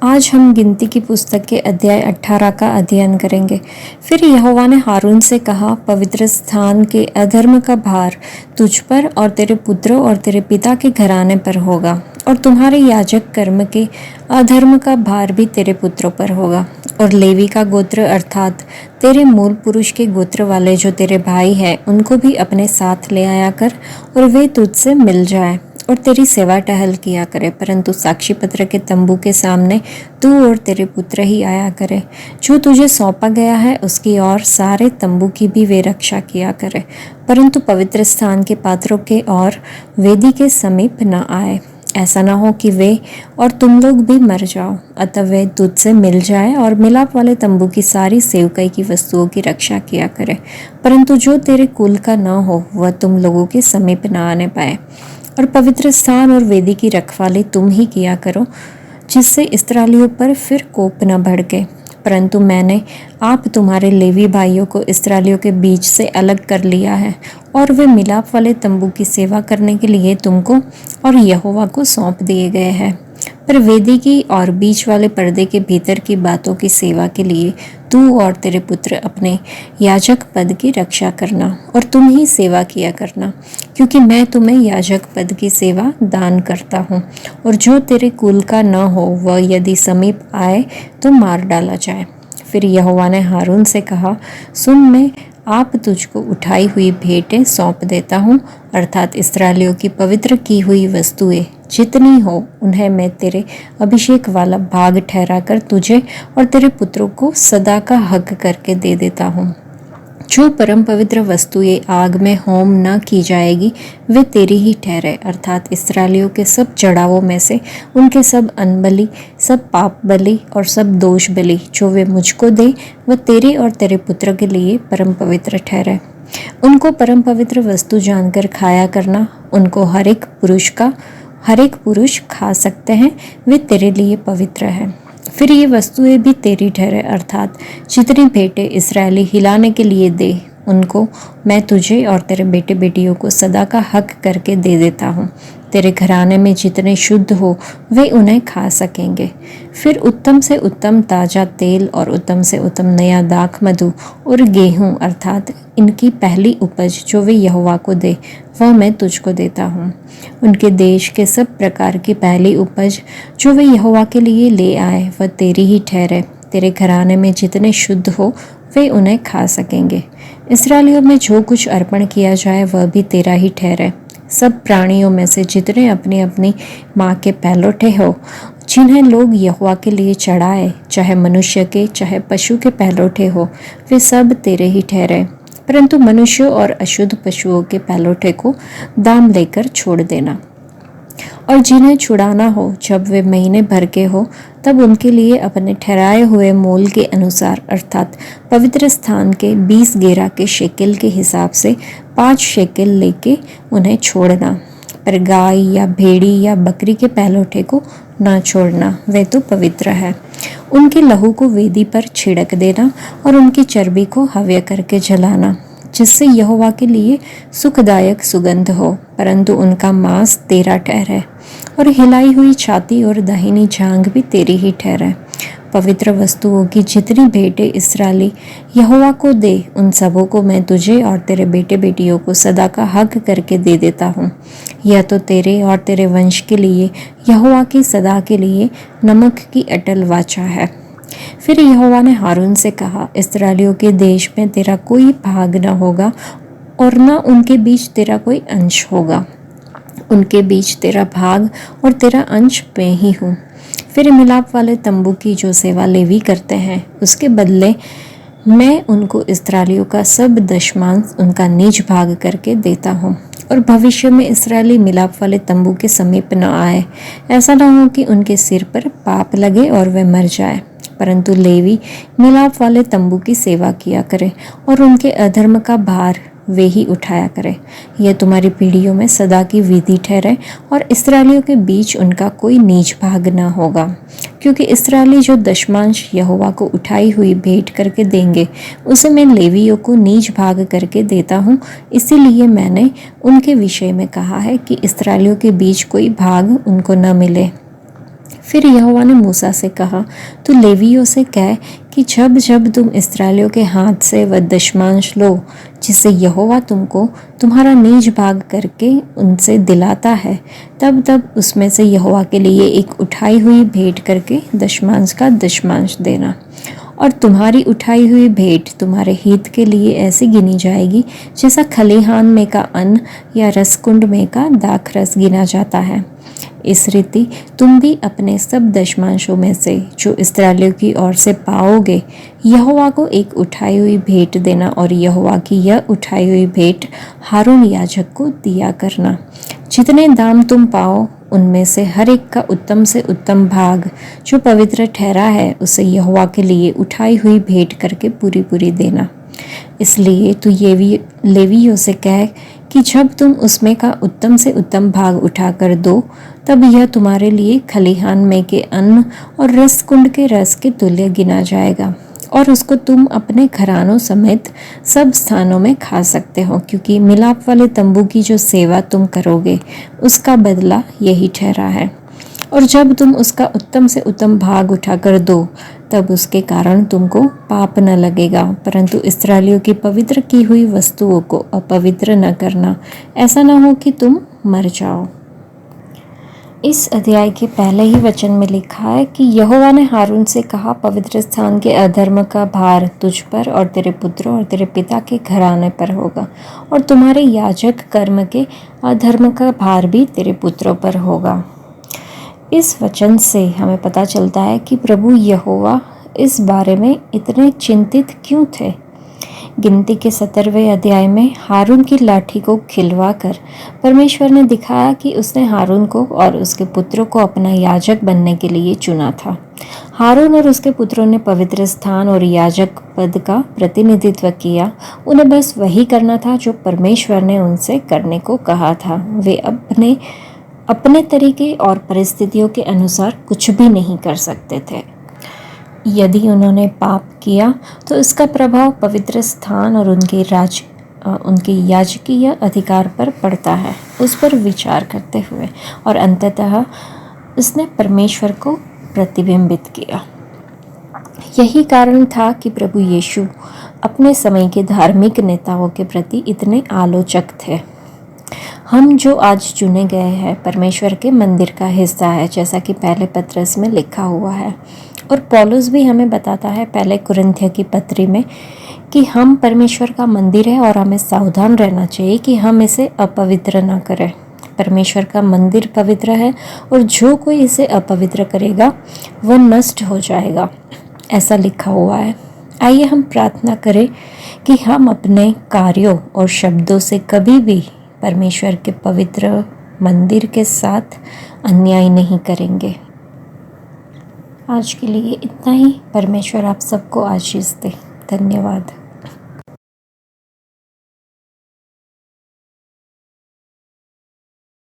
आज हम गिनती की पुस्तक के अध्याय 18 का अध्ययन करेंगे। फिर यहोवा ने हारून से कहा, पवित्र स्थान के अधर्म का भार तुझ पर और तेरे पुत्रों और तेरे पिता के घराने पर होगा, और तुम्हारे याजक कर्म के अधर्म का भार भी तेरे पुत्रों पर होगा। और लेवी का गोत्र अर्थात तेरे मूल पुरुष के गोत्र वाले जो तेरे भाई हैं, उनको भी अपने साथ ले आया कर, और वे तुझसे मिल जाए और तेरी सेवा टहल किया करे। परंतु साक्षी पत्र के तंबू के सामने तू और तेरे पुत्र ही आया करे। जो तुझे सौंपा गया है उसकी और सारे तंबू की भी वे रक्षा किया करे, परंतु पवित्र स्थान के पात्रों के और वेदी के समीप न आए। ऐसा ना हो कि वे और तुम लोग भी मर जाओ। अतः वे तुझसे मिल जाए और मिलाप वाले तंबू की सारी सेवकाई की वस्तुओं की रक्षा किया करे, परंतु जो तेरे कुल का न हो वह तुम लोगों के समीप न आने पाए। और पवित्र स्थान और वेदी की रखवाली तुम ही किया करो, जिससे इस्राएलियों पर फिर कोप न भड़के। परंतु मैंने आप तुम्हारे लेवी भाइयों को इस्राएलियों के बीच से अलग कर लिया है, और वे मिलाप वाले तंबू की सेवा करने के लिए तुमको और यहोवा को सौंप दिए गए हैं। पर वेदी की और बीच वाले पर्दे के भीतर की बातों की सेवा के लिए तू और तेरे पुत्र अपने याजक पद की रक्षा करना, और तुम ही सेवा किया करना, क्योंकि मैं तुम्हें याजक पद की सेवा दान करता हूँ। और जो तेरे कुल का न हो वह यदि समीप आए तो मार डाला जाए। फिर यहोवा ने हारून से कहा, सुन, मैं आप तुझको उठाई हुई भेंटें सौंप देता हूँ, अर्थात इस्राएलियों की पवित्र की हुई वस्तुएं जितनी हो उन्हें मैं तेरे अभिषेक वाला भाग ठहरा कर तुझे और तेरे पुत्रों को सदा का हक करके दे देता हूँ। जो परम पवित्र वस्तुएं आग में होम न की जाएगी वे तेरी ही ठहरे, अर्थात इस्राएलियों के सब चढ़ावों में से उनके सब अनबलि, सब पाप बलि और सब दोष बलि जो वे मुझको दे वह तेरे और तेरे पुत्र के लिए परम पवित्र ठहरे। उनको परम पवित्र वस्तु जानकर खाया करना। उनको हर एक पुरुष खा सकते हैं, वे तेरे लिए पवित्र है। फिर ये वस्तुएं भी तेरी ठहरे, अर्थात जितनी भेंटें इस्राएली हिलाने के लिए दे उनको मैं तुझे और तेरे बेटे बेटियों को सदा का हक करके दे देता हूँ। तेरे घराने में जितने शुद्ध हो वे उन्हें खा सकेंगे। फिर उत्तम से उत्तम ताज़ा तेल और उत्तम से उत्तम नया दाख मधु और गेहूँ अर्थात इनकी पहली उपज जो वे यहोवा को दे वह मैं तुझको देता हूँ। उनके देश के सब प्रकार की पहली उपज जो वे यहोवा के लिए ले आए वह तेरी ही ठहरे। तेरे घराने में जितने शुद्ध हो वे उन्हें खा सकेंगे। इस्राएलियों में जो कुछ अर्पण किया जाए वह भी तेरा ही ठहरे। सब प्राणियों में से जितने अपनी अपनी माँ के पहलौठे हो जिन्हें लोग यहोवा के लिए चढ़ाए, चाहे मनुष्य के चाहे पशु के पहलौठे हो, वे सब तेरे ही ठहरे। परंतु मनुष्यों और अशुद्ध पशुओं के पहलौठे को दाम लेकर छोड़ देना। और जिन्हें छुड़ाना हो जब वे महीने भर के हो तब उनके लिए अपने ठहराए हुए मोल के अनुसार अर्थात पवित्र स्थान के 20 गेरा के शेकेल के हिसाब से 5 शेकेल लेके उन्हें छोड़ना। पर गाय या भेड़ी या बकरी के पहलौठे को ना छोड़ना, वे तो पवित्र है। उनके लहू को वेदी पर छिड़क देना और उनकी चर्बी को हव्य करके जलाना, जिससे यहोवा के लिए सुखदायक सुगंध हो। परंतु उनका मांस तेरा ठहरे, और हिलाई हुई छाती और दाहिनी जांघ भी तेरी ही ठहरे। पवित्र वस्तुओं की जितनी भेंटें इस्राएली यहोवा को दे उन सबों को मैं तुझे और तेरे बेटे बेटियों को सदा का हक करके दे देता हूँ। यह तो तेरे और तेरे वंश के लिए यहोवा की सदा के लिए नमक की अटल वाचा है। फिर यहोवा ने हारून से कहा, इस्राएलियों के देश में तेरा कोई भाग न होगा और न उनके बीच तेरा कोई अंश होगा। उनके बीच तेरा भाग और तेरा अंश मैं ही हूँ। फिर मिलाप वाले तंबू की जो सेवा लेवी करते हैं उसके बदले मैं उनको इस्राएलियों का सब दशमांश उनका निज भाग करके देता हूँ। और भविष्य में इस्राएली मिलाप वाले तंबू के समीप न आए, ऐसा न हो कि उनके सिर पर पाप लगे और वे मर जाए। परंतु लेवी मिलाप वाले तंबू की सेवा किया करे और उनके अधर्म का भार वे ही उठाया करे। यह तुम्हारी पीढ़ियों में सदा की विधि ठहरे, और इस्राएलियों के बीच उनका कोई नीच भाग न होगा, क्योंकि इस्राएली जो दशमांश यहोवा को उठाई हुई भेंट करके देंगे उसे मैं लेवियों को नीच भाग करके देता हूँ। इसीलिए मैंने उनके विषय में कहा है कि इस्राएलियों के बीच कोई भाग उनको न मिले। फिर यहोवा ने मूसा से कहा, तू लेवियों से कह कि जब जब तुम इस्राएलियों के हाथ से वह दशमांश लो जिसे यहोवा तुमको तुम्हारा नीज भाग करके उनसे दिलाता है, तब तब उसमें से यहोवा के लिए एक उठाई हुई भेंट करके दशमांश का दशमांश देना। और तुम्हारी उठाई हुई भेंट तुम्हारे हित के लिए ऐसी गिनी जाएगी जैसा खलिहान में का अन्न या रसकुंड में का दाखरस गिना जाता है। इस रीति तुम भी अपने सब दशमांशों में से जो इस्राएलियों की ओर से पाओगे यहोवा को एक उठाई हुई भेंट देना, और यहोवा की यह उठाई हुई भेंट हारून याजक को दिया करना। जितने दाम तुम पाओ उनमें से हर एक का उत्तम से उत्तम भाग जो पवित्र ठहरा है उसे यहोवा के लिए उठाई हुई भेंट करके पूरी पूरी देना। इसलिए तू ये लेवियों से कह कि जब तुम उसमें का उत्तम से उत्तम भाग उठाकर दो, तब यह तुम्हारे लिए खलिहान में के अन्न और रस कुंड के रस के तुल्य गिना जाएगा, और उसको तुम अपने घरानों समेत सब स्थानों में खा सकते हो, क्योंकि मिलाप वाले तंबू की जो सेवा तुम करोगे उसका बदला यही ठहरा है। और जब तुम उसका उत्तम से उत्तम भाग उठाकर दो, तब उसके कारण तुमको पाप न लगेगा, परंतु इस्राएलियों की पवित्र की हुई वस्तुओं को अपवित्र न करना, ऐसा न हो कि तुम मर जाओ। इस अध्याय के पहले ही वचन में लिखा है कि यहोवा ने हारून से कहा, पवित्र स्थान के अधर्म का भार तुझ पर और तेरे पुत्रों और तेरे पिता के घराने पर होगा, और तुम्हारे याजक कर्म के अधर्म का भार भी तेरे पुत्रों पर होगा। इस वचन से हमें पता चलता है कि प्रभु यहोवा इस बारे में इतने चिंतित क्यों थे। गिनती के 17वें अध्याय में हारून की लाठी को खिलवाकर परमेश्वर ने दिखाया कि उसने हारून को और उसके पुत्रों को अपना याजक बनने के लिए चुना था। हारून और उसके पुत्रों ने पवित्र स्थान और याजक पद का प्रतिनिधित्व किया। उन्हें बस वही करना था जो परमेश्वर ने उनसे करने को कहा था। वे अपने तरीके और परिस्थितियों के अनुसार कुछ भी नहीं कर सकते थे। यदि उन्होंने पाप किया तो इसका प्रभाव पवित्र स्थान और उनके याजकीय अधिकार पर पड़ता है। उस पर विचार करते हुए और अंततः उसने परमेश्वर को प्रतिबिंबित किया। यही कारण था कि प्रभु यीशु अपने समय के धार्मिक नेताओं के प्रति इतने आलोचक थे। हम जो आज चुने गए हैं परमेश्वर के मंदिर का हिस्सा है, जैसा कि पहले पत्रस में लिखा हुआ है, और पौलुस भी हमें बताता है पहले कुरिन्थियों की पत्री में कि हम परमेश्वर का मंदिर है और हमें सावधान रहना चाहिए कि हम इसे अपवित्र ना करें। परमेश्वर का मंदिर पवित्र है और जो कोई इसे अपवित्र करेगा वह नष्ट हो जाएगा, ऐसा लिखा हुआ है। आइए हम प्रार्थना करें कि हम अपने कार्यों और शब्दों से कभी भी परमेश्वर के पवित्र मंदिर के साथ अन्याय नहीं करेंगे। आज के लिए इतना ही। परमेश्वर आप सबको आशीष दे। धन्यवाद।